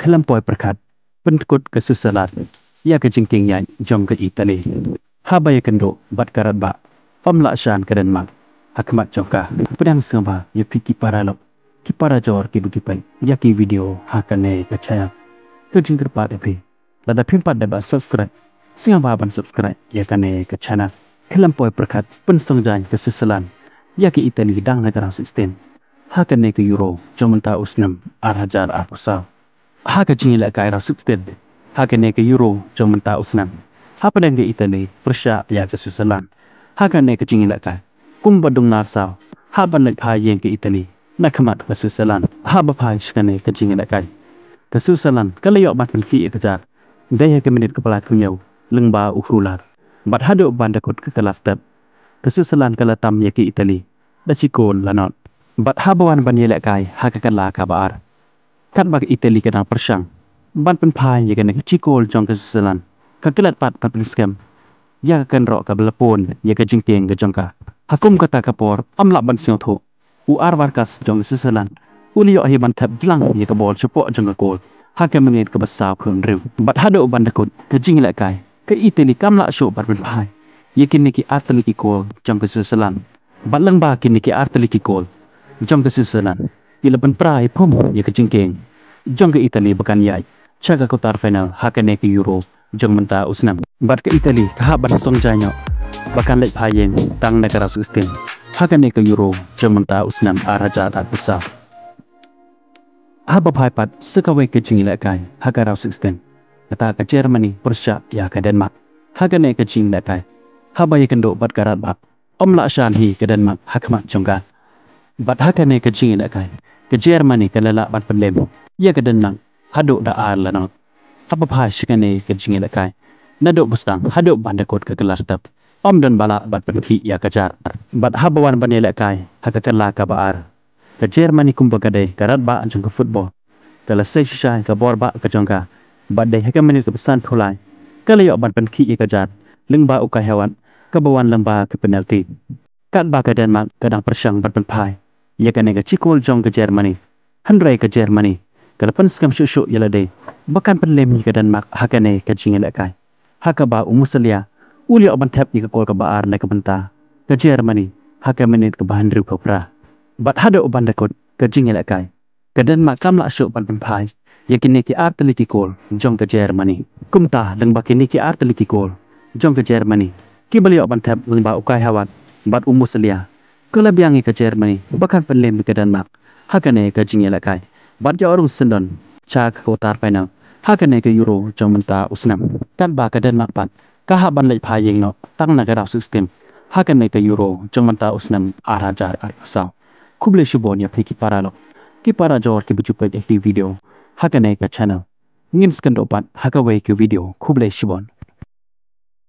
kelampoi perkat pentkut kesusalan ya ke jingkingnya jom ke Itali habaya kendo bat karat ba pamlakshan ke Denmark hakmat joka pedang sengba ya piki paralok ki para jor ki bukipai ya ki video hakane ke chaya ke jingkir pa de lada pimpat de ba subscribe singa ba ban subscribe ya kane ke channel kelampoi perkat pensengjan kesusalan ya ke Itali dang negara sistem hakane ke euro jomenta usnam arhajar apusal haka jingi la kai ra substed haka ne ke euro jomenta usnam hapa dan ke Italy persya ya ke Switzerland haka ne ke jingi la kai kum badung narsau haba ne kai yen ke Italy na kamat ke Switzerland haba pai shkane ke jingi la kai ke Switzerland kala yo bat ki ke jar daya ke menit kepala kunyau lengba ukhular bat hado bandakut ke kalaftat ke Switzerland kala tam ya ke Italy da cikon lanot bat habawan banyela kai haka kala kabar kat bag Italy ke dang persang ban pen pai ya ke cikol jong ke Switzerland ka kelat pat pat scam ya kan ro ka belepon ya ke jingkeng ke jongka hakum kata kapor amla ban sing tho u arwarkas jong Switzerland uli yo hi ban thap jlang ya ke bol support jong gol haka menit ke besar phun riu bat hado bandakut ke jingla kai ke Italy kamla sho bat pen pai ya kini ki Atletico gol jong ke Switzerland bat leng ba kini ki Atletico gol jong ke Switzerland bila pen prai pom ya ke jingkeng jong ke Italy bekan yai caga kotar final hakane ke euro jong menta usnam bat ke Italy kahap ban song janyo bahkan lek payeng tang negara sistem hakane ke euro jong menta usnam araja tak besar haba pai pat sekawe ke jingila kai hakara sistem kata ke Germany Prussia ya ke Denmark hakane ke jingila kai haba ye kendo bat karat bat omla shan hi ke Denmark hakmat jongga bat hakane ke jingila kai ke Germany ke lala bat pelem ya ke Denmark hado da Ireland apa pai shikane ke jingila kai nado bustang hado bandakot ke kelar tap om dan bala bat pergi ya kejar bat habawan banela kai haka kala ka baar ke Germany kumba kade karat ba anjung ke football kala sai shisha ke bor ba ke jongka bat dai haka menit ke pesan thulai kala yo bat pergi ya kejar lengba ukai hewan ke bawan lengba ke penalti kat ba ke Denmark kadang persang bat pai ya kane ke cikol jong ke Germany handrai ke Germany kalapan skam shushu yalade bakan penlem ni ke Denmark hakane ke jingila kai haka ba umusalia uli oban tap ni ke kol ke baar na ke benta ke Germany haka menit ke bahan riu kopra bat hada oban dakot ke jingila kai ke Denmark kamla shu ban pai yakini ki Atletico gol jong ke Germany kumta deng bakini ki Atletico gol jong ke Germany ki bali oban tap lengba ukai hawan bat umusalia kelabiangi ke Germany bakan penlem ke Denmark hakane ke jingila kai bat ya orang sendon cak kotar final hakane ke euro jong menta usnam kan ba ke Denmark pat kahaban lek payeng no tang negara sistem hakane ke euro jong menta usnam arajar asal kuble shibon ya piki paralo ki para jor ki bujupe di video hakane ke channel ngin sken dopat hakawe ke video kuble shibon